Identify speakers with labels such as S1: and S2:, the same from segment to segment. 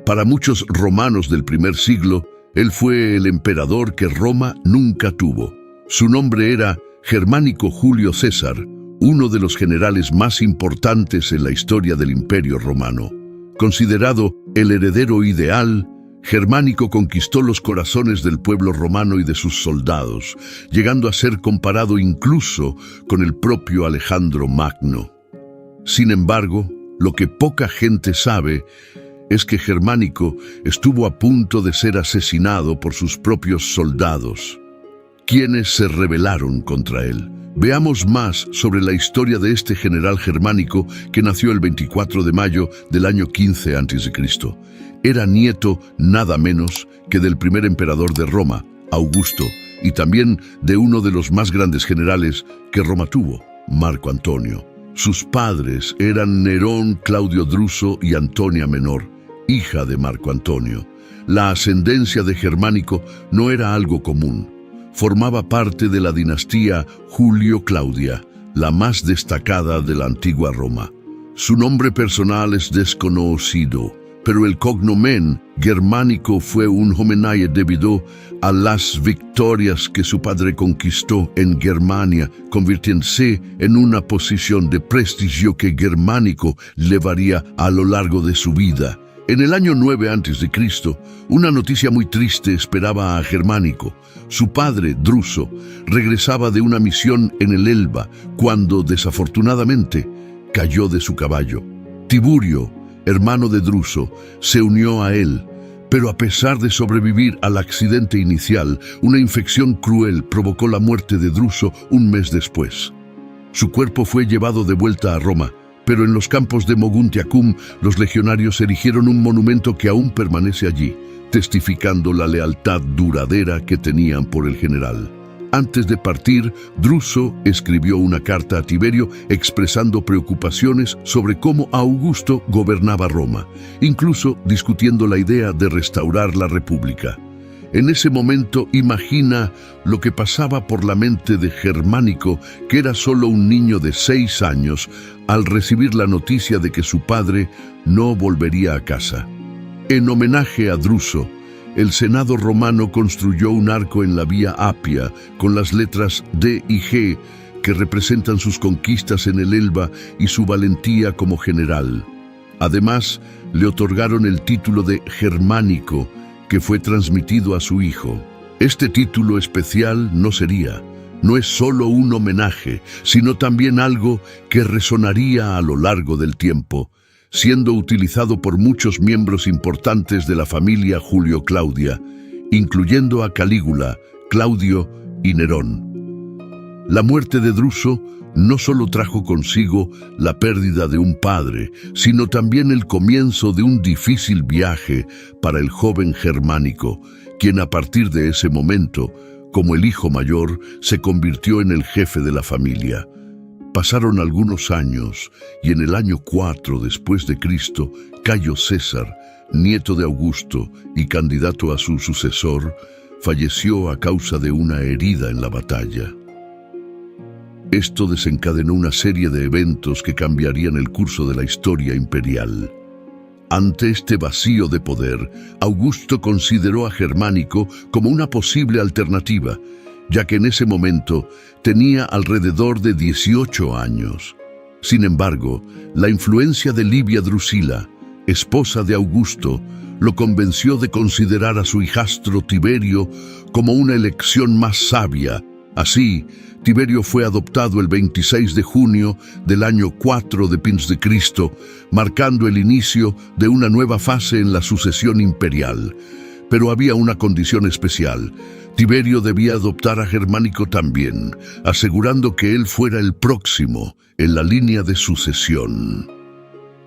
S1: Para muchos romanos del primer siglo, él fue el emperador que Roma nunca tuvo. Su nombre era Germánico Julio César, uno de los generales más importantes en la historia del Imperio Romano. Considerado el heredero ideal, Germánico conquistó los corazones del pueblo romano y de sus soldados, llegando a ser comparado incluso con el propio Alejandro Magno. Sin embargo, lo que poca gente sabe es que Germánico estuvo a punto de ser asesinado por sus propios soldados, quienes se rebelaron contra él. Veamos más sobre la historia de este general germánico que nació el 24 de mayo del año 15 a.C. Era nieto nada menos que del primer emperador de Roma, Augusto, y también de uno de los más grandes generales que Roma tuvo, Marco Antonio. Sus padres eran Nerón, Claudio Druso y Antonia Menor, hija de Marco Antonio. La ascendencia de Germánico no era algo común. Formaba parte de la dinastía Julio-Claudia, la más destacada de la antigua Roma. Su nombre personal es desconocido, pero el cognomen Germánico fue un homenaje debido a las victorias que su padre conquistó en Germania, convirtiéndose en una posición de prestigio que Germánico llevaría a lo largo de su vida. En el año 9 a.C., una noticia muy triste esperaba a Germánico. Su padre, Druso, regresaba de una misión en el Elba cuando, desafortunadamente, cayó de su caballo. Tiburio, hermano de Druso, se unió a él, pero a pesar de sobrevivir al accidente inicial, una infección cruel provocó la muerte de Druso un mes después. Su cuerpo fue llevado de vuelta a Roma, pero en los campos de Moguntiacum los legionarios erigieron un monumento que aún permanece allí, testificando la lealtad duradera que tenían por el general. Antes de partir, Druso escribió una carta a Tiberio expresando preocupaciones sobre cómo Augusto gobernaba Roma, incluso discutiendo la idea de restaurar la República. En ese momento imagina lo que pasaba por la mente de Germánico, que era solo un niño de 6 años, al recibir la noticia de que su padre no volvería a casa. En homenaje a Druso, el Senado romano construyó un arco en la Vía Apia con las letras D y G que representan sus conquistas en el Elba y su valentía como general. Además, le otorgaron el título de Germánico, que fue transmitido a su hijo. Este título especial no es solo un homenaje, sino también algo que resonaría a lo largo del tiempo, siendo utilizado por muchos miembros importantes de la familia Julio-Claudia, incluyendo a Calígula, Claudio y Nerón. La muerte de Druso no solo trajo consigo la pérdida de un padre, sino también el comienzo de un difícil viaje para el joven Germánico, quien a partir de ese momento, como el hijo mayor, se convirtió en el jefe de la familia. Pasaron algunos años y en el año 4 después de Cristo, Cayo César, nieto de Augusto y candidato a su sucesor, falleció a causa de una herida en la batalla. Esto desencadenó una serie de eventos que cambiarían el curso de la historia imperial. Ante este vacío de poder, Augusto consideró a Germánico como una posible alternativa, ya que en ese momento tenía alrededor de 18 años. Sin embargo, la influencia de Livia Drusila, esposa de Augusto, lo convenció de considerar a su hijastro Tiberio como una elección más sabia. Así, Tiberio fue adoptado el 26 de junio del año 4 de Cristo, marcando el inicio de una nueva fase en la sucesión imperial. Pero había una condición especial. Tiberio debía adoptar a Germánico también, asegurando que él fuera el próximo en la línea de sucesión.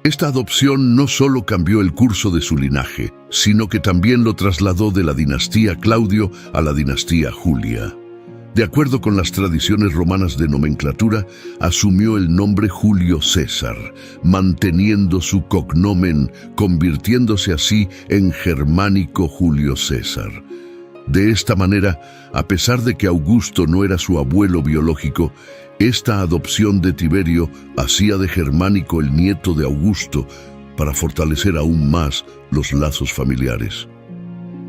S1: Esta adopción no solo cambió el curso de su linaje, sino que también lo trasladó de la dinastía Claudio a la dinastía Julia. De acuerdo con las tradiciones romanas de nomenclatura, asumió el nombre Julio César, manteniendo su cognomen, convirtiéndose así en Germánico Julio César. De esta manera, a pesar de que Augusto no era su abuelo biológico, esta adopción de Tiberio hacía de Germánico el nieto de Augusto, para fortalecer aún más los lazos familiares.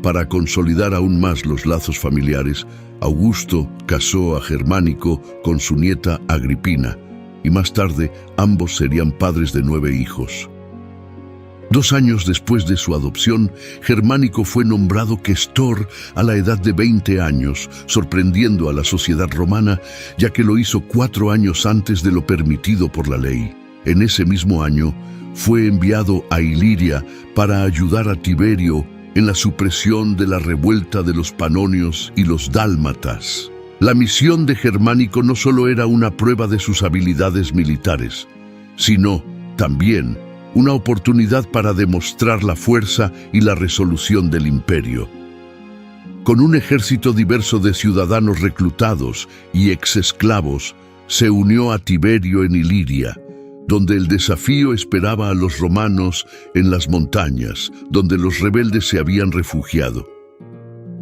S1: Para consolidar aún más los lazos familiares, Augusto casó a Germánico con su nieta Agripina, y más tarde ambos serían padres de 9 hijos. 2 años después de su adopción, Germánico fue nombrado questor a la edad de 20 años, sorprendiendo a la sociedad romana, ya que lo hizo 4 años antes de lo permitido por la ley. En ese mismo año, fue enviado a Iliria para ayudar a Tiberio en la supresión de la revuelta de los panonios y los dálmatas. La misión de Germánico no solo era una prueba de sus habilidades militares, sino también una oportunidad para demostrar la fuerza y la resolución del imperio. Con un ejército diverso de ciudadanos reclutados y exesclavos, se unió a Tiberio en Iliria, donde el desafío esperaba a los romanos en las montañas, donde los rebeldes se habían refugiado.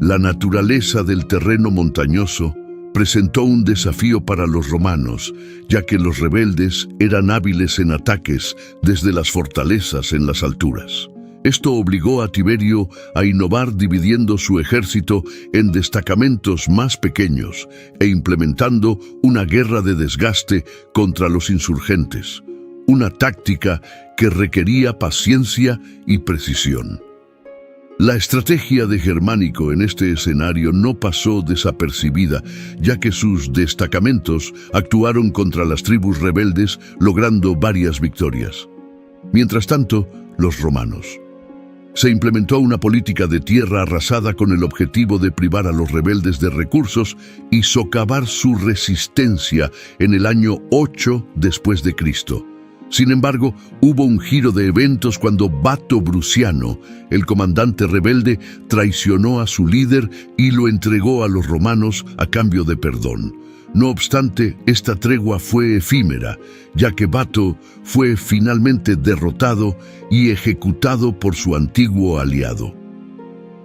S1: La naturaleza del terreno montañoso presentó un desafío para los romanos, ya que los rebeldes eran hábiles en ataques desde las fortalezas en las alturas. Esto obligó a Tiberio a innovar dividiendo su ejército en destacamentos más pequeños e implementando una guerra de desgaste contra los insurgentes, una táctica que requería paciencia y precisión. La estrategia de Germánico en este escenario no pasó desapercibida, ya que sus destacamentos actuaron contra las tribus rebeldes, logrando varias victorias. Mientras tanto, los romanos. Se implementó una política de tierra arrasada con el objetivo de privar a los rebeldes de recursos y socavar su resistencia en el año 8 después de Cristo. Sin embargo, hubo un giro de eventos cuando Bato Bruciano, el comandante rebelde, traicionó a su líder y lo entregó a los romanos a cambio de perdón. No obstante, esta tregua fue efímera, ya que Bato fue finalmente derrotado y ejecutado por su antiguo aliado.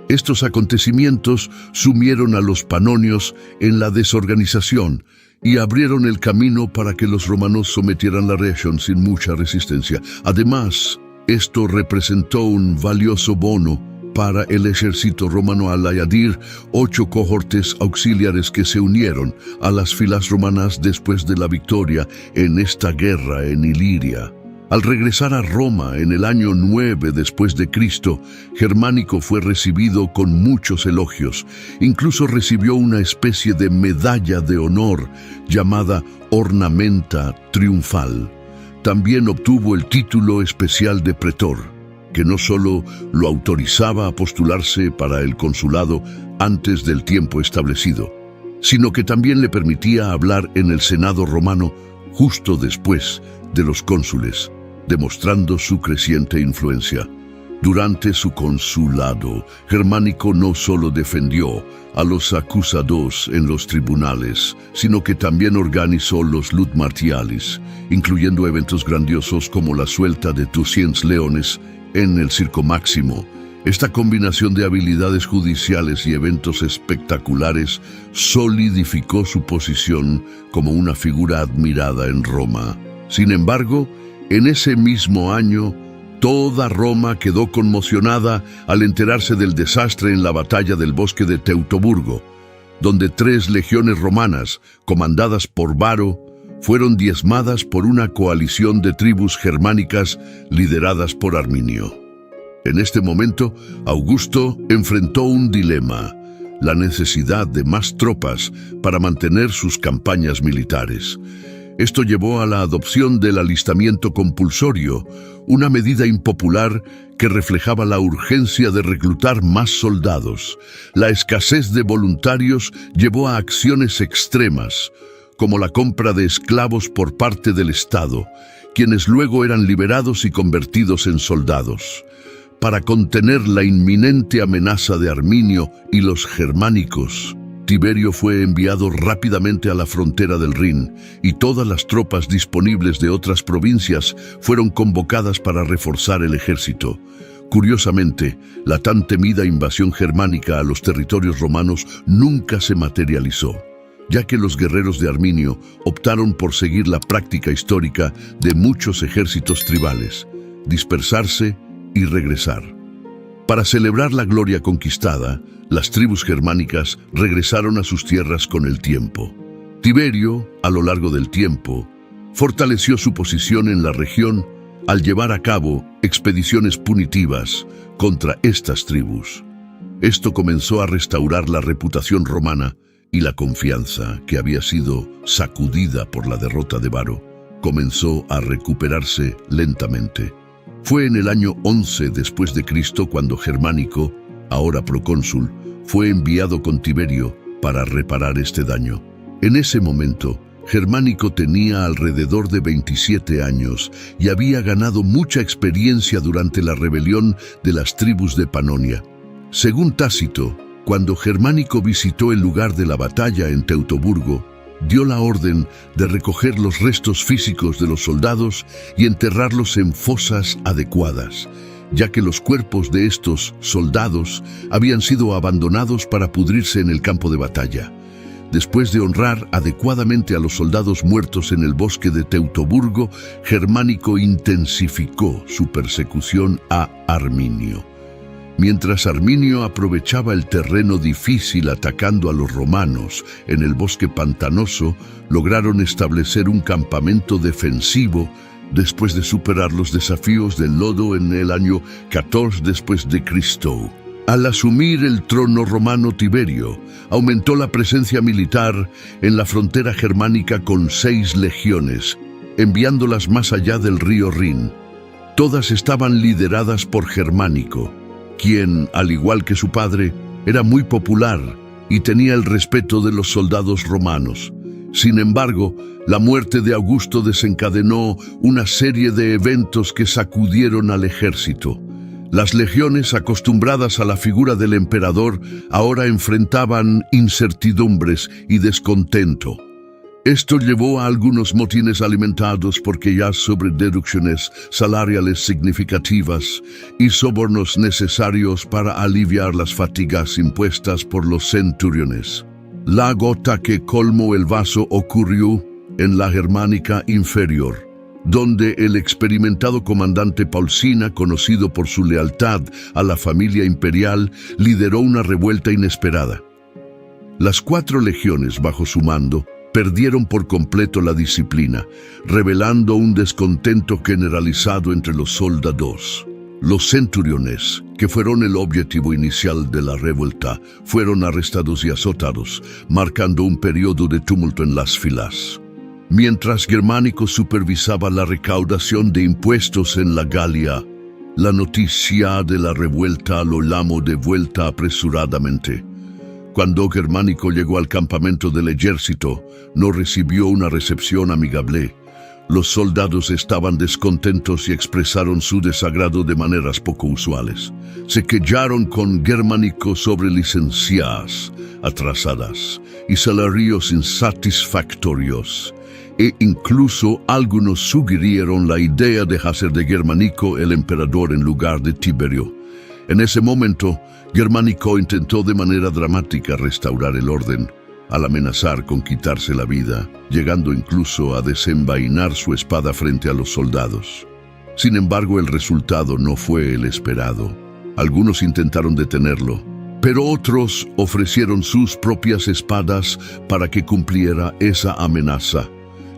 S1: Estos acontecimientos sumieron a los panonios en la desorganización y abrieron el camino para que los romanos sometieran la región sin mucha resistencia. Además, esto representó un valioso bono para el ejército romano al añadir 8 cohortes auxiliares que se unieron a las filas romanas después de la victoria en esta guerra en Iliria. Al regresar a Roma en el año 9 después de Cristo, Germánico fue recibido con muchos elogios. Incluso recibió una especie de medalla de honor llamada Ornamenta Triunfal. También obtuvo el título especial de pretor, que no solo lo autorizaba a postularse para el consulado antes del tiempo establecido, sino que también le permitía hablar en el Senado romano justo después de los cónsules, demostrando su creciente influencia. Durante su consulado, Germánico no solo defendió a los acusados en los tribunales, sino que también organizó los lut martialis, incluyendo eventos grandiosos como la suelta de 200 leones en el Circo Máximo. Esta combinación de habilidades judiciales y eventos espectaculares solidificó su posición como una figura admirada en Roma. Sin embargo, en ese mismo año, toda Roma quedó conmocionada al enterarse del desastre en la batalla del bosque de Teutoburgo, donde 3 legiones romanas, comandadas por Varo, fueron diezmadas por una coalición de tribus germánicas lideradas por Arminio. En este momento, Augusto enfrentó un dilema: la necesidad de más tropas para mantener sus campañas militares. Esto llevó a la adopción del alistamiento compulsorio, una medida impopular que reflejaba la urgencia de reclutar más soldados. La escasez de voluntarios llevó a acciones extremas, como la compra de esclavos por parte del Estado, quienes luego eran liberados y convertidos en soldados. Para contener la inminente amenaza de Arminio y los germánicos, Tiberio fue enviado rápidamente a la frontera del Rin, y todas las tropas disponibles de otras provincias fueron convocadas para reforzar el ejército. Curiosamente, la tan temida invasión germánica a los territorios romanos nunca se materializó, ya que los guerreros de Arminio optaron por seguir la práctica histórica de muchos ejércitos tribales. dispersarse y regresar. Para celebrar la gloria conquistada, las tribus germánicas regresaron a sus tierras con el tiempo. Tiberio, a lo largo del tiempo, fortaleció su posición en la región al llevar a cabo expediciones punitivas contra estas tribus. Esto comenzó a restaurar la reputación romana y la confianza, que había sido sacudida por la derrota de Varo, comenzó a recuperarse lentamente. Fue en el año 11 después de Cristo cuando Germánico, ahora procónsul, fue enviado con Tiberio para reparar este daño. En ese momento, Germánico tenía alrededor de 27 años y había ganado mucha experiencia durante la rebelión de las tribus de Panonia. Según Tácito, cuando Germánico visitó el lugar de la batalla en Teutoburgo, dio la orden de recoger los restos físicos de los soldados y enterrarlos en fosas adecuadas, ya que los cuerpos de estos soldados habían sido abandonados para pudrirse en el campo de batalla. Después de honrar adecuadamente a los soldados muertos en el bosque de Teutoburgo, Germánico intensificó su persecución a Arminio. Mientras Arminio aprovechaba el terreno difícil atacando a los romanos en el bosque pantanoso, lograron establecer un campamento defensivo después de superar los desafíos del lodo en el año 14 después de Cristo. Al asumir el trono romano, Tiberio aumentó la presencia militar en la frontera germánica con 6 legiones, enviándolas más allá del río Rin. Todas estaban lideradas por Germánico, quien, al igual que su padre, era muy popular y tenía el respeto de los soldados romanos. Sin embargo, la muerte de Augusto desencadenó una serie de eventos que sacudieron al ejército. Las legiones, acostumbradas a la figura del emperador, ahora enfrentaban incertidumbres y descontento. Esto llevó a algunos motines alimentados por aquellas sobrededucciones salariales significativas y sobornos necesarios para aliviar las fatigas impuestas por los centuriones. La gota que colmó el vaso ocurrió en la Germánica Inferior, donde el experimentado comandante Paulcina, conocido por su lealtad a la familia imperial, lideró una revuelta inesperada. Las 4 legiones bajo su mando perdieron por completo la disciplina, revelando un descontento generalizado entre los soldados. Los centuriones, que fueron el objetivo inicial de la revuelta, fueron arrestados y azotados, marcando un periodo de tumulto en las filas. Mientras Germánico supervisaba la recaudación de impuestos en la Galia, la noticia de la revuelta lo llamó de vuelta apresuradamente. Cuando Germánico llegó al campamento del ejército, no recibió una recepción amigable. Los soldados estaban descontentos y expresaron su desagrado de maneras poco usuales. Se quejaron con Germánico sobre licencias atrasadas y salarios insatisfactorios, e incluso algunos sugirieron la idea de hacer de Germánico el emperador en lugar de Tiberio. En ese momento, Germánico intentó de manera dramática restaurar el orden, al amenazar con quitarse la vida, llegando incluso a desenvainar su espada frente a los soldados. Sin embargo, el resultado no fue el esperado. Algunos intentaron detenerlo, pero otros ofrecieron sus propias espadas para que cumpliera esa amenaza.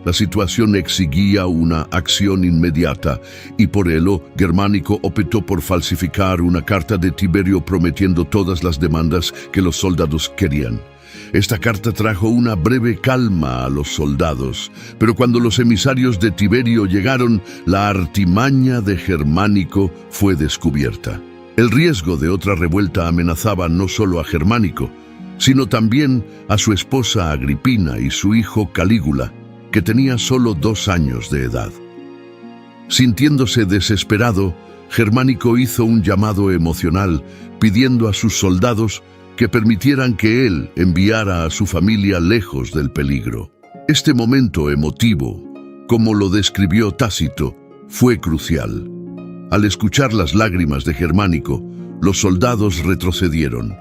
S1: La situación exigía una acción inmediata y por ello Germánico optó por falsificar una carta de Tiberio prometiendo todas las demandas que los soldados querían. Esta carta trajo una breve calma a los soldados, pero cuando los emisarios de Tiberio llegaron, la artimaña de Germánico fue descubierta. El riesgo de otra revuelta amenazaba no solo a Germánico, sino también a su esposa Agripina y su hijo Calígula, que tenía solo 2 años de edad. Sintiéndose desesperado, Germánico hizo un llamado emocional, pidiendo a sus soldados que permitieran que él enviara a su familia lejos del peligro. Este momento emotivo, como lo describió Tácito, fue crucial. Al escuchar las lágrimas de Germánico, los soldados retrocedieron.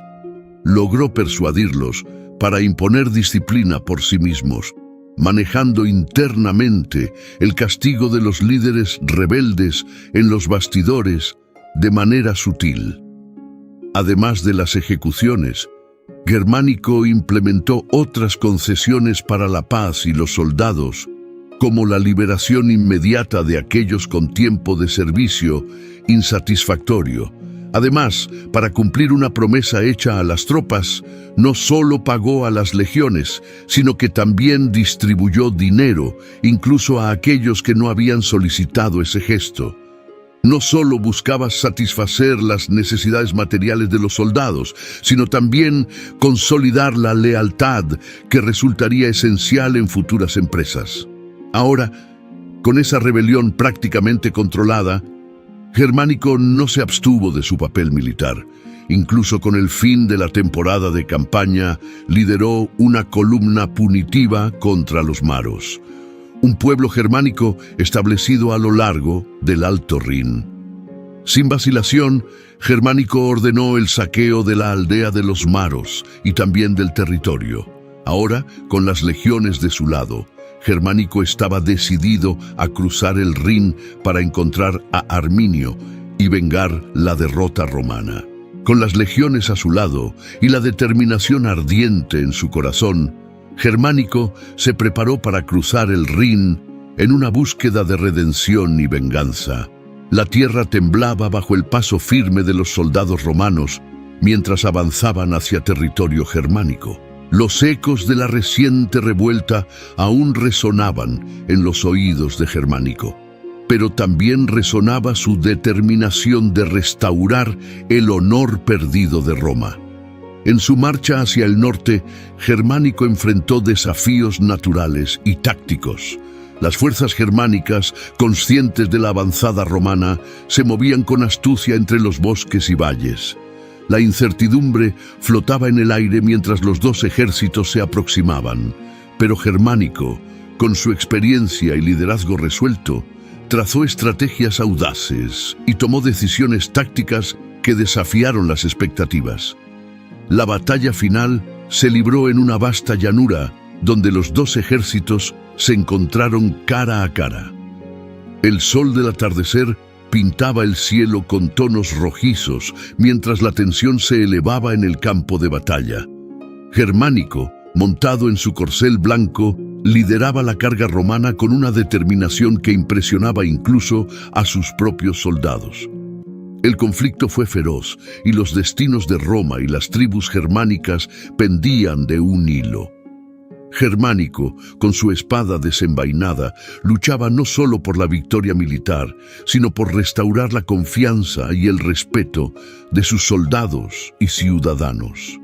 S1: Logró persuadirlos para imponer disciplina por sí mismos, manejando internamente el castigo de los líderes rebeldes en los bastidores de manera sutil. Además de las ejecuciones, Germánico implementó otras concesiones para la paz y los soldados, como la liberación inmediata de aquellos con tiempo de servicio insatisfactorio. Además, para cumplir una promesa hecha a las tropas, no solo pagó a las legiones, sino que también distribuyó dinero, incluso a aquellos que no habían solicitado ese gesto. No solo buscaba satisfacer las necesidades materiales de los soldados, sino también consolidar la lealtad que resultaría esencial en futuras empresas. Ahora, con esa rebelión prácticamente controlada, Germánico no se abstuvo de su papel militar. Incluso con el fin de la temporada de campaña, lideró una columna punitiva contra los maros, un pueblo germánico establecido a lo largo del Alto Rin. Sin vacilación, Germánico ordenó el saqueo de la aldea de los maros y también del territorio. Ahora, con las legiones de su lado, Germánico estaba decidido a cruzar el Rin para encontrar a Arminio y vengar la derrota romana. Con las legiones a su lado y la determinación ardiente en su corazón, Germánico se preparó para cruzar el Rin en una búsqueda de redención y venganza. La tierra temblaba bajo el paso firme de los soldados romanos mientras avanzaban hacia territorio germánico. Los ecos de la reciente revuelta aún resonaban en los oídos de Germánico, pero también resonaba su determinación de restaurar el honor perdido de Roma. En su marcha hacia el norte, Germánico enfrentó desafíos naturales y tácticos. Las fuerzas germánicas, conscientes de la avanzada romana, se movían con astucia entre los bosques y valles. La incertidumbre flotaba en el aire mientras los dos ejércitos se aproximaban, pero Germánico, con su experiencia y liderazgo resuelto, trazó estrategias audaces y tomó decisiones tácticas que desafiaron las expectativas. La batalla final se libró en una vasta llanura donde los dos ejércitos se encontraron cara a cara. El sol del atardecer pintaba el cielo con tonos rojizos mientras la tensión se elevaba en el campo de batalla. Germánico, montado en su corcel blanco, lideraba la carga romana con una determinación que impresionaba incluso a sus propios soldados. El conflicto fue feroz y los destinos de Roma y las tribus germánicas pendían de un hilo. Germánico, con su espada desenvainada, luchaba no solo por la victoria militar, sino por restaurar la confianza y el respeto de sus soldados y ciudadanos.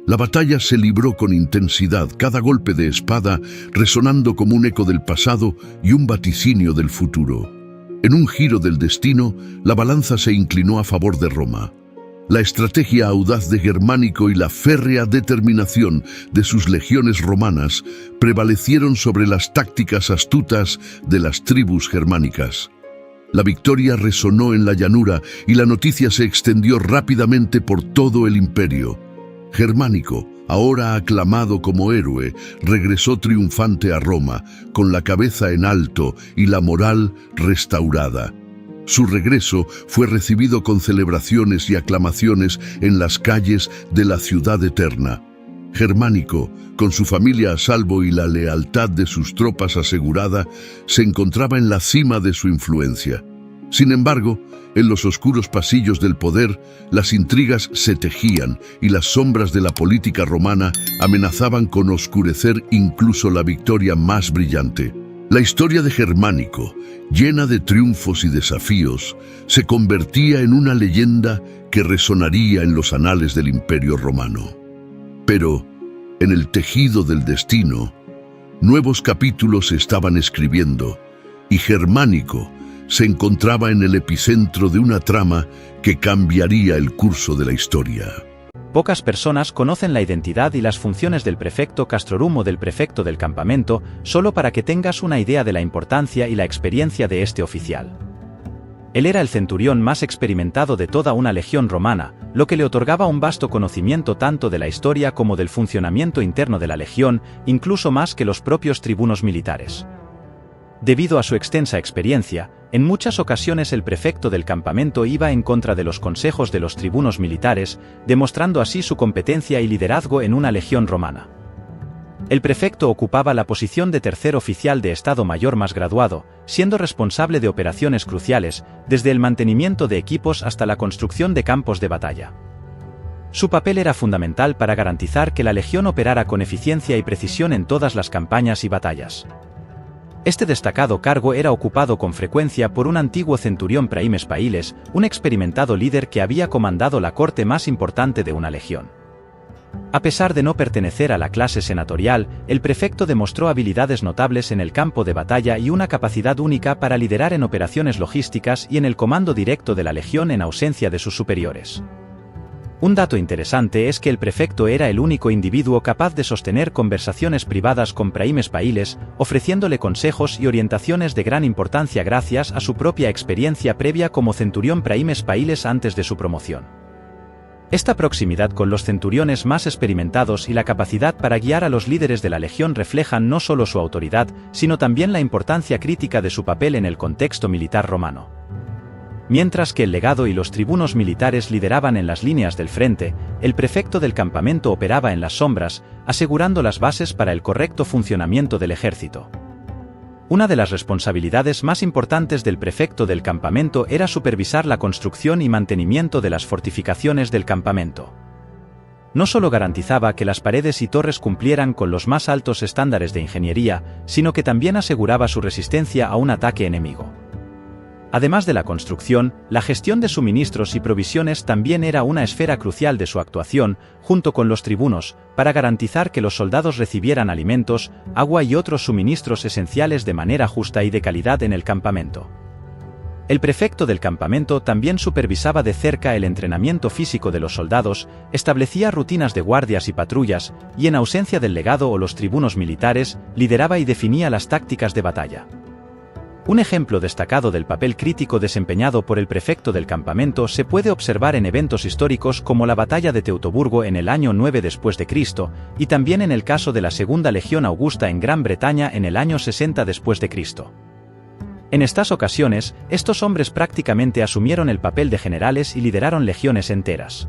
S1: La batalla se libró con intensidad, cada golpe de espada resonando como un eco del pasado y un vaticinio del futuro. En un giro del destino, la balanza se inclinó a favor de Roma. La estrategia audaz de Germánico y la férrea determinación de sus legiones romanas prevalecieron sobre las tácticas astutas de las tribus germánicas. La victoria resonó en la llanura y la noticia se extendió rápidamente por todo el imperio. Germánico, ahora aclamado como héroe, regresó triunfante a Roma, con la cabeza en alto y la moral restaurada. Su regreso fue recibido con celebraciones y aclamaciones en las calles de la ciudad eterna. Germánico, con su familia a salvo y la lealtad de sus tropas asegurada, se encontraba en la cima de su influencia. Sin embargo, en los oscuros pasillos del poder, las intrigas se tejían y las sombras de la política romana amenazaban con oscurecer incluso la victoria más brillante. La historia de Germánico, llena de triunfos y desafíos, se convertía en una leyenda que resonaría en los anales del Imperio Romano. Pero, en el tejido del destino, nuevos capítulos se estaban escribiendo, y Germánico se encontraba en el epicentro de una trama que cambiaría el curso de la historia.
S2: Pocas personas conocen la identidad y las funciones del prefecto castrorum o del prefecto del campamento, solo para que tengas una idea de la importancia y la experiencia de este oficial. Él era el centurión más experimentado de toda una legión romana, lo que le otorgaba un vasto conocimiento tanto de la historia como del funcionamiento interno de la legión, incluso más que los propios tribunos militares. Debido a su extensa experiencia, en muchas ocasiones el prefecto del campamento iba en contra de los consejos de los tribunos militares, demostrando así su competencia y liderazgo en una legión romana. El prefecto ocupaba la posición de tercer oficial de Estado Mayor más graduado, siendo responsable de operaciones cruciales, desde el mantenimiento de equipos hasta la construcción de campos de batalla. Su papel era fundamental para garantizar que la legión operara con eficiencia y precisión en todas las campañas y batallas. Este destacado cargo era ocupado con frecuencia por un antiguo centurión Praemes Pailes, un experimentado líder que había comandado la corte más importante de una legión. A pesar de no pertenecer a la clase senatorial, el prefecto demostró habilidades notables en el campo de batalla y una capacidad única para liderar en operaciones logísticas y en el comando directo de la legión en ausencia de sus superiores. Un dato interesante es que el prefecto era el único individuo capaz de sostener conversaciones privadas con Praemes Pailes, ofreciéndole consejos y orientaciones de gran importancia gracias a su propia experiencia previa como centurión Praemes Pailes antes de su promoción. Esta proximidad con los centuriones más experimentados y la capacidad para guiar a los líderes de la legión reflejan no solo su autoridad, sino también la importancia crítica de su papel en el contexto militar romano. Mientras que el legado y los tribunos militares lideraban en las líneas del frente, el prefecto del campamento operaba en las sombras, asegurando las bases para el correcto funcionamiento del ejército. Una de las responsabilidades más importantes del prefecto del campamento era supervisar la construcción y mantenimiento de las fortificaciones del campamento. No solo garantizaba que las paredes y torres cumplieran con los más altos estándares de ingeniería, sino que también aseguraba su resistencia a un ataque enemigo. Además de la construcción, la gestión de suministros y provisiones también era una esfera crucial de su actuación, junto con los tribunos, para garantizar que los soldados recibieran alimentos, agua y otros suministros esenciales de manera justa y de calidad en el campamento. El prefecto del campamento también supervisaba de cerca el entrenamiento físico de los soldados, establecía rutinas de guardias y patrullas, y en ausencia del legado o los tribunos militares, lideraba y definía las tácticas de batalla. Un ejemplo destacado del papel crítico desempeñado por el prefecto del campamento se puede observar en eventos históricos como la batalla de Teutoburgo en el año 9 después de Cristo, y también en el caso de la Segunda Legión Augusta en Gran Bretaña en el año 60 después de Cristo. En estas ocasiones, estos hombres prácticamente asumieron el papel de generales y lideraron legiones enteras.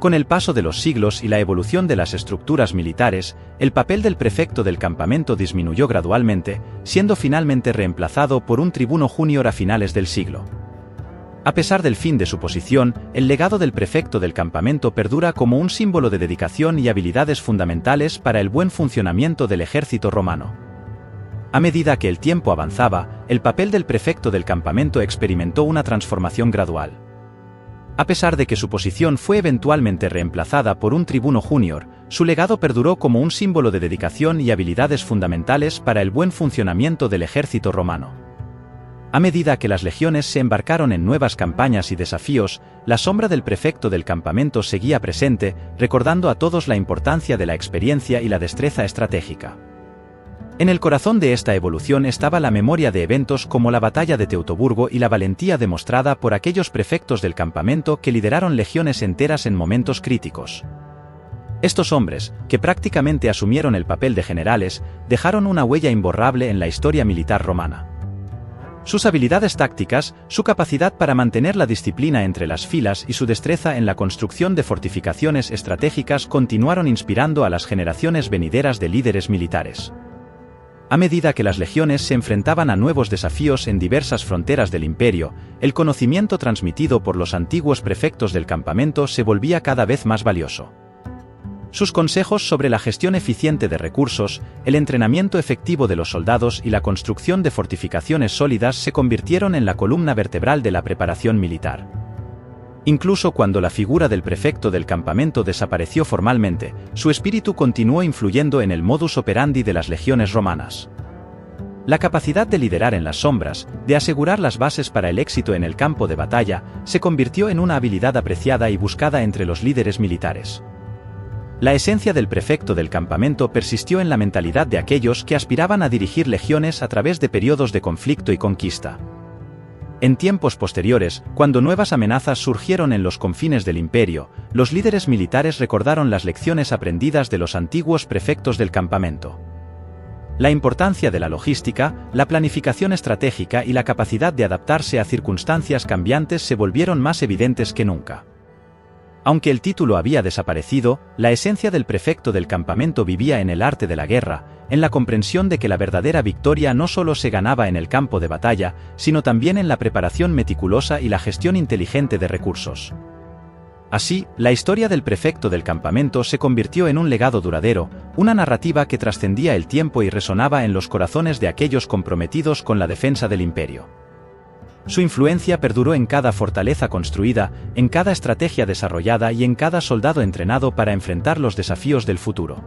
S2: Con el paso de los siglos y la evolución de las estructuras militares, el papel del prefecto del campamento disminuyó gradualmente, siendo finalmente reemplazado por un tribuno junior a finales del siglo. A pesar del fin de su posición, el legado del prefecto del campamento perdura como un símbolo de dedicación y habilidades fundamentales para el buen funcionamiento del ejército romano. A medida que el tiempo avanzaba, el papel del prefecto del campamento experimentó una transformación gradual. A pesar de que su posición fue eventualmente reemplazada por un tribuno junior, su legado perduró como un símbolo de dedicación y habilidades fundamentales para el buen funcionamiento del ejército romano. A medida que las legiones se embarcaron en nuevas campañas y desafíos, la sombra del prefecto del campamento seguía presente, recordando a todos la importancia de la experiencia y la destreza estratégica. En el corazón de esta evolución estaba la memoria de eventos como la batalla de Teutoburgo y la valentía demostrada por aquellos prefectos del campamento que lideraron legiones enteras en momentos críticos. Estos hombres, que prácticamente asumieron el papel de generales, dejaron una huella imborrable en la historia militar romana. Sus habilidades tácticas, su capacidad para mantener la disciplina entre las filas y su destreza en la construcción de fortificaciones estratégicas continuaron inspirando a las generaciones venideras de líderes militares. A medida que las legiones se enfrentaban a nuevos desafíos en diversas fronteras del imperio, el conocimiento transmitido por los antiguos prefectos del campamento se volvía cada vez más valioso. Sus consejos sobre la gestión eficiente de recursos, el entrenamiento efectivo de los soldados y la construcción de fortificaciones sólidas se convirtieron en la columna vertebral de la preparación militar. Incluso cuando la figura del prefecto del campamento desapareció formalmente, su espíritu continuó influyendo en el modus operandi de las legiones romanas. La capacidad de liderar en las sombras, de asegurar las bases para el éxito en el campo de batalla, se convirtió en una habilidad apreciada y buscada entre los líderes militares. La esencia del prefecto del campamento persistió en la mentalidad de aquellos que aspiraban a dirigir legiones a través de periodos de conflicto y conquista. En tiempos posteriores, cuando nuevas amenazas surgieron en los confines del imperio, los líderes militares recordaron las lecciones aprendidas de los antiguos prefectos del campamento. La importancia de la logística, la planificación estratégica y la capacidad de adaptarse a circunstancias cambiantes se volvieron más evidentes que nunca. Aunque el título había desaparecido, la esencia del prefecto del campamento vivía en el arte de la guerra, en la comprensión de que la verdadera victoria no solo se ganaba en el campo de batalla, sino también en la preparación meticulosa y la gestión inteligente de recursos. Así, la historia del prefecto del campamento se convirtió en un legado duradero, una narrativa que trascendía el tiempo y resonaba en los corazones de aquellos comprometidos con la defensa del imperio. Su influencia perduró en cada fortaleza construida, en cada estrategia desarrollada y en cada soldado entrenado para enfrentar los desafíos del futuro.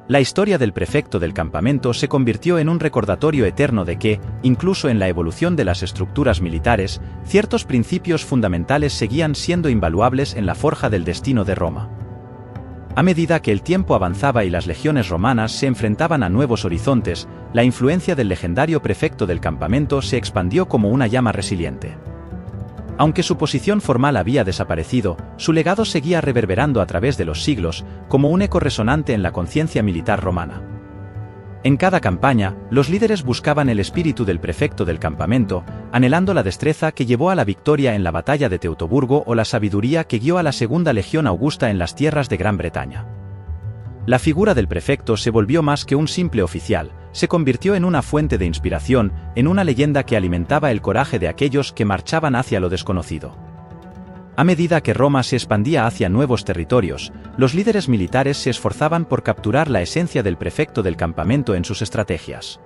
S2: La historia del prefecto del campamento se convirtió en un recordatorio eterno de que, incluso en la evolución de las estructuras militares, ciertos principios fundamentales seguían siendo invaluables en la forja del destino de Roma. A medida que el tiempo avanzaba y las legiones romanas se enfrentaban a nuevos horizontes, la influencia del legendario prefecto del campamento se expandió como una llama resiliente. Aunque su posición formal había desaparecido, su legado seguía reverberando a través de los siglos, como un eco resonante en la conciencia militar romana. En cada campaña, los líderes buscaban el espíritu del prefecto del campamento, anhelando la destreza que llevó a la victoria en la batalla de Teutoburgo o la sabiduría que guió a la Segunda Legión Augusta en las tierras de Gran Bretaña. La figura del prefecto se volvió más que un simple oficial, se convirtió en una fuente de inspiración, en una leyenda que alimentaba el coraje de aquellos que marchaban hacia lo desconocido. A medida que Roma se expandía hacia nuevos territorios, los líderes militares se esforzaban por capturar la esencia del prefecto del campamento en sus estrategias.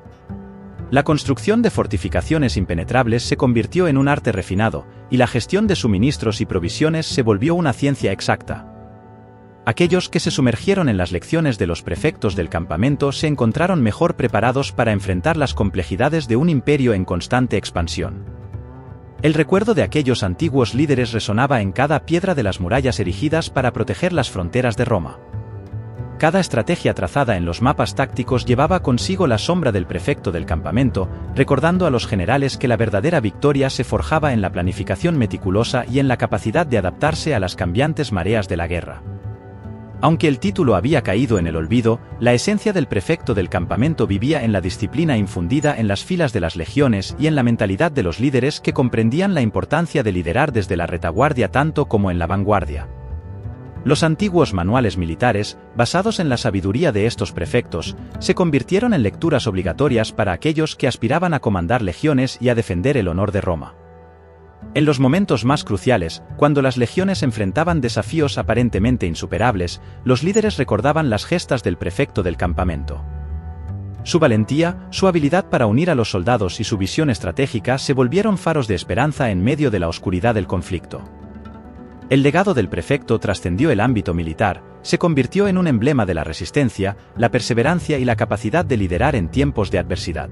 S2: La construcción de fortificaciones impenetrables se convirtió en un arte refinado, y la gestión de suministros y provisiones se volvió una ciencia exacta. Aquellos que se sumergieron en las lecciones de los prefectos del campamento se encontraron mejor preparados para enfrentar las complejidades de un imperio en constante expansión. El recuerdo de aquellos antiguos líderes resonaba en cada piedra de las murallas erigidas para proteger las fronteras de Roma. Cada estrategia trazada en los mapas tácticos llevaba consigo la sombra del prefecto del campamento, recordando a los generales que la verdadera victoria se forjaba en la planificación meticulosa y en la capacidad de adaptarse a las cambiantes mareas de la guerra. Aunque el título había caído en el olvido, la esencia del prefecto del campamento vivía en la disciplina infundida en las filas de las legiones y en la mentalidad de los líderes que comprendían la importancia de liderar desde la retaguardia tanto como en la vanguardia. Los antiguos manuales militares, basados en la sabiduría de estos prefectos, se convirtieron en lecturas obligatorias para aquellos que aspiraban a comandar legiones y a defender el honor de Roma. En los momentos más cruciales, cuando las legiones enfrentaban desafíos aparentemente insuperables, los líderes recordaban las gestas del prefecto del campamento. Su valentía, su habilidad para unir a los soldados y su visión estratégica se volvieron faros de esperanza en medio de la oscuridad del conflicto. El legado del prefecto trascendió el ámbito militar, se convirtió en un emblema de la resistencia, la perseverancia y la capacidad de liderar en tiempos de adversidad.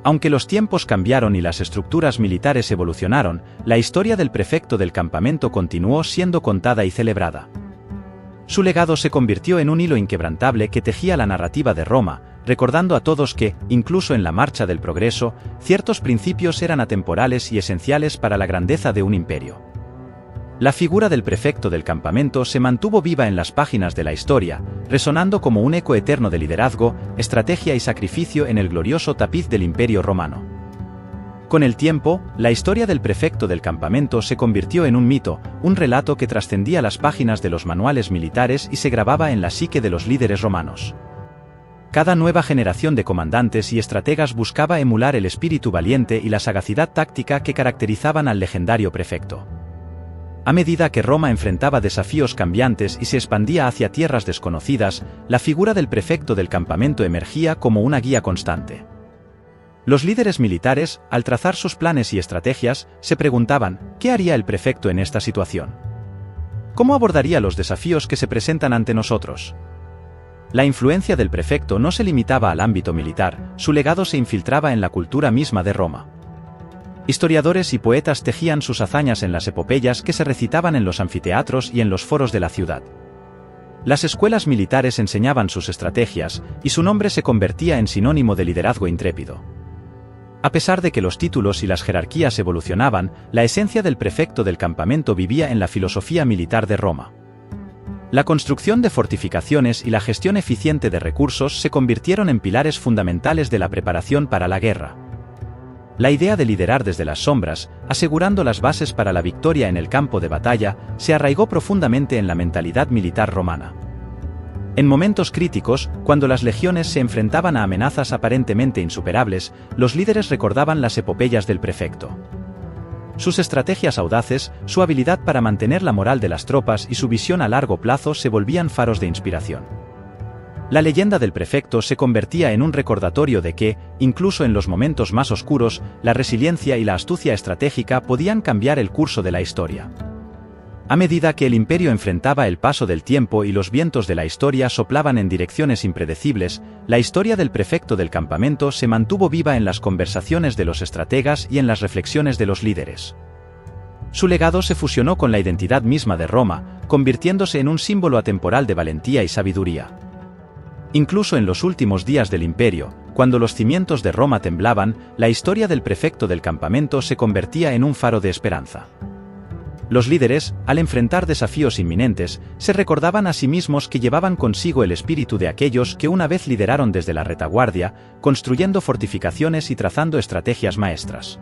S2: Aunque los tiempos cambiaron y las estructuras militares evolucionaron, la historia del prefecto del campamento continuó siendo contada y celebrada. Su legado se convirtió en un hilo inquebrantable que tejía la narrativa de Roma, recordando a todos que, incluso en la marcha del progreso, ciertos principios eran atemporales y esenciales para la grandeza de un imperio. La figura del prefecto del campamento se mantuvo viva en las páginas de la historia, resonando como un eco eterno de liderazgo, estrategia y sacrificio en el glorioso tapiz del Imperio Romano. Con el tiempo, la historia del prefecto del campamento se convirtió en un mito, un relato que trascendía las páginas de los manuales militares y se grababa en la psique de los líderes romanos. Cada nueva generación de comandantes y estrategas buscaba emular el espíritu valiente y la sagacidad táctica que caracterizaban al legendario prefecto. A medida que Roma enfrentaba desafíos cambiantes y se expandía hacia tierras desconocidas, la figura del prefecto del campamento emergía como una guía constante. Los líderes militares, al trazar sus planes y estrategias, se preguntaban, ¿qué haría el prefecto en esta situación? ¿Cómo abordaría los desafíos que se presentan ante nosotros? La influencia del prefecto no se limitaba al ámbito militar, su legado se infiltraba en la cultura misma de Roma. Historiadores y poetas tejían sus hazañas en las epopeyas que se recitaban en los anfiteatros y en los foros de la ciudad. Las escuelas militares enseñaban sus estrategias, y su nombre se convertía en sinónimo de liderazgo intrépido. A pesar de que los títulos y las jerarquías evolucionaban, la esencia del prefecto del campamento vivía en la filosofía militar de Roma. La construcción de fortificaciones y la gestión eficiente de recursos se convirtieron en pilares fundamentales de la preparación para la guerra. La idea de liderar desde las sombras, asegurando las bases para la victoria en el campo de batalla, se arraigó profundamente en la mentalidad militar romana. En momentos críticos, cuando las legiones se enfrentaban a amenazas aparentemente insuperables, los líderes recordaban las epopeyas del prefecto. Sus estrategias audaces, su habilidad para mantener la moral de las tropas y su visión a largo plazo se volvían faros de inspiración. La leyenda del prefecto se convertía en un recordatorio de que, incluso en los momentos más oscuros, la resiliencia y la astucia estratégica podían cambiar el curso de la historia. A medida que el imperio enfrentaba el paso del tiempo y los vientos de la historia soplaban en direcciones impredecibles, la historia del prefecto del campamento se mantuvo viva en las conversaciones de los estrategas y en las reflexiones de los líderes. Su legado se fusionó con la identidad misma de Roma, convirtiéndose en un símbolo atemporal de valentía y sabiduría. Incluso en los últimos días del imperio, cuando los cimientos de Roma temblaban, la historia del prefecto del campamento se convertía en un faro de esperanza. Los líderes, al enfrentar desafíos inminentes, se recordaban a sí mismos que llevaban consigo el espíritu de aquellos que una vez lideraron desde la retaguardia, construyendo fortificaciones y trazando estrategias maestras.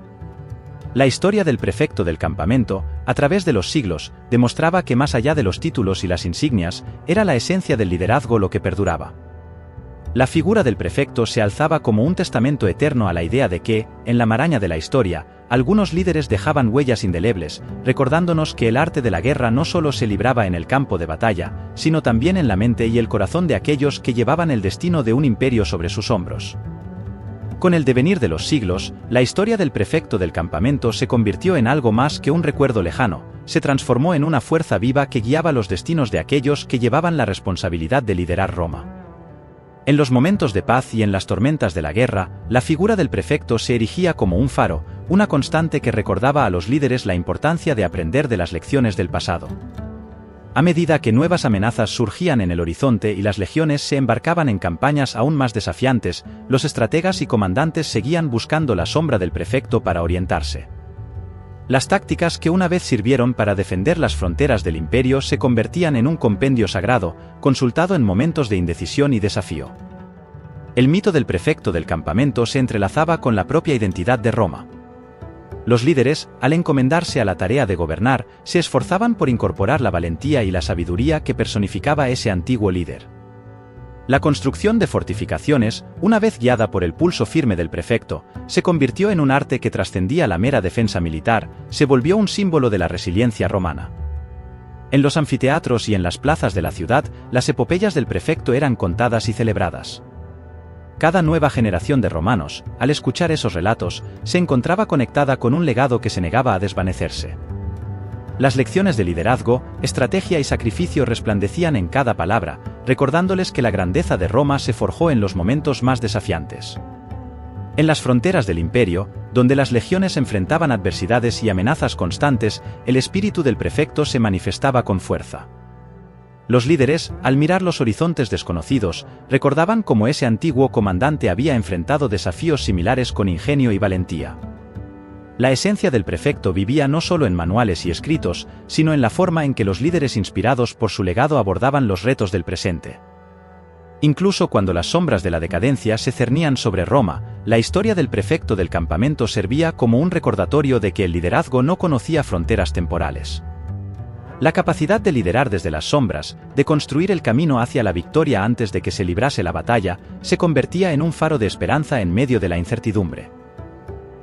S2: La historia del prefecto del campamento, a través de los siglos, demostraba que más allá de los títulos y las insignias, era la esencia del liderazgo lo que perduraba. La figura del prefecto se alzaba como un testamento eterno a la idea de que, en la maraña de la historia, algunos líderes dejaban huellas indelebles, recordándonos que el arte de la guerra no solo se libraba en el campo de batalla, sino también en la mente y el corazón de aquellos que llevaban el destino de un imperio sobre sus hombros. Con el devenir de los siglos, la historia del prefecto del campamento se convirtió en algo más que un recuerdo lejano, se transformó en una fuerza viva que guiaba los destinos de aquellos que llevaban la responsabilidad de liderar Roma. En los momentos de paz y en las tormentas de la guerra, la figura del prefecto se erigía como un faro, una constante que recordaba a los líderes la importancia de aprender de las lecciones del pasado. A medida que nuevas amenazas surgían en el horizonte y las legiones se embarcaban en campañas aún más desafiantes, los estrategas y comandantes seguían buscando la sombra del prefecto para orientarse. Las tácticas que una vez sirvieron para defender las fronteras del imperio se convertían en un compendio sagrado, consultado en momentos de indecisión y desafío. El mito del prefecto del campamento se entrelazaba con la propia identidad de Roma. Los líderes, al encomendarse a la tarea de gobernar, se esforzaban por incorporar la valentía y la sabiduría que personificaba ese antiguo líder. La construcción de fortificaciones, una vez guiada por el pulso firme del prefecto, se convirtió en un arte que trascendía la mera defensa militar, se volvió un símbolo de la resiliencia romana. En los anfiteatros y en las plazas de la ciudad, las epopeyas del prefecto eran contadas y celebradas. Cada nueva generación de romanos, al escuchar esos relatos, se encontraba conectada con un legado que se negaba a desvanecerse. Las lecciones de liderazgo, estrategia y sacrificio resplandecían en cada palabra, recordándoles que la grandeza de Roma se forjó en los momentos más desafiantes. En las fronteras del imperio, donde las legiones enfrentaban adversidades y amenazas constantes, el espíritu del prefecto se manifestaba con fuerza. Los líderes, al mirar los horizontes desconocidos, recordaban cómo ese antiguo comandante había enfrentado desafíos similares con ingenio y valentía. La esencia del prefecto vivía no solo en manuales y escritos, sino en la forma en que los líderes inspirados por su legado abordaban los retos del presente. Incluso cuando las sombras de la decadencia se cernían sobre Roma, la historia del prefecto del campamento servía como un recordatorio de que el liderazgo no conocía fronteras temporales. La capacidad de liderar desde las sombras, de construir el camino hacia la victoria antes de que se librase la batalla, se convertía en un faro de esperanza en medio de la incertidumbre.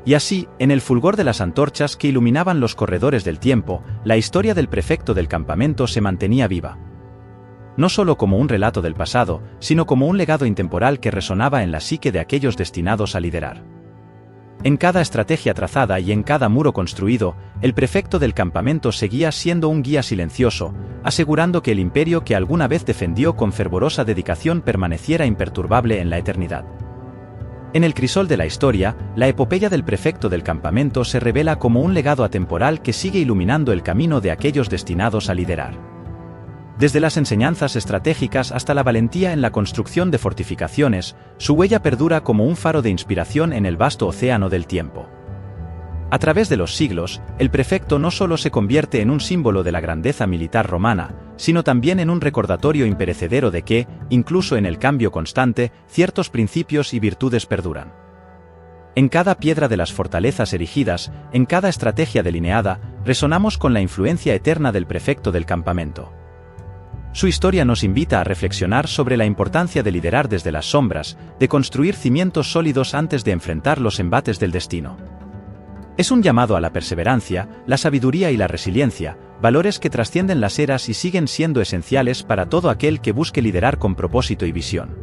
S2: Y así, en el fulgor de las antorchas que iluminaban los corredores del tiempo, la historia del prefecto del campamento se mantenía viva. No solo como un relato del pasado, sino como un legado intemporal que resonaba en la psique de aquellos destinados a liderar. En cada estrategia trazada y en cada muro construido, el prefecto del campamento seguía siendo un guía silencioso, asegurando que el imperio que alguna vez defendió con fervorosa dedicación permaneciera imperturbable en la eternidad. En el crisol de la historia, la epopeya del prefecto del campamento se revela como un legado atemporal que sigue iluminando el camino de aquellos destinados a liderar. Desde las enseñanzas estratégicas hasta la valentía en la construcción de fortificaciones, su huella perdura como un faro de inspiración en el vasto océano del tiempo. A través de los siglos, el prefecto no solo se convierte en un símbolo de la grandeza militar romana, sino también en un recordatorio imperecedero de que, incluso en el cambio constante, ciertos principios y virtudes perduran. En cada piedra de las fortalezas erigidas, en cada estrategia delineada, resonamos con la influencia eterna del prefecto del campamento. Su historia nos invita a reflexionar sobre la importancia de liderar desde las sombras, de construir cimientos sólidos antes de enfrentar los embates del destino. Es un llamado a la perseverancia, la sabiduría y la resiliencia, valores que trascienden las eras y siguen siendo esenciales para todo aquel que busque liderar con propósito y visión.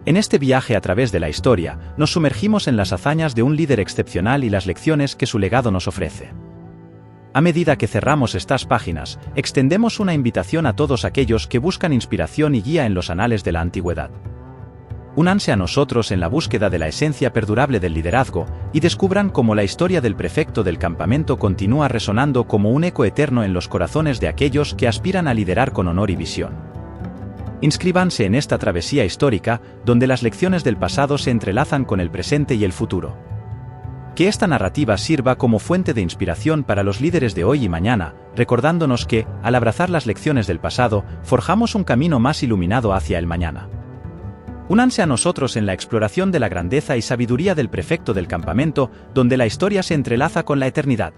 S2: En este viaje a través de la historia, nos sumergimos en las hazañas de un líder excepcional y las lecciones que su legado nos ofrece. A medida que cerramos estas páginas, extendemos una invitación a todos aquellos que buscan inspiración y guía en los anales de la antigüedad. Únanse a nosotros en la búsqueda de la esencia perdurable del liderazgo y descubran cómo la historia del prefecto del campamento continúa resonando como un eco eterno en los corazones de aquellos que aspiran a liderar con honor y visión. Inscríbanse en esta travesía histórica, donde las lecciones del pasado se entrelazan con el presente y el futuro. Que esta narrativa sirva como fuente de inspiración para los líderes de hoy y mañana, recordándonos que, al abrazar las lecciones del pasado, forjamos un camino más iluminado hacia el mañana. Únanse a nosotros en la exploración de la grandeza y sabiduría del prefecto del campamento, donde la historia se entrelaza con la eternidad.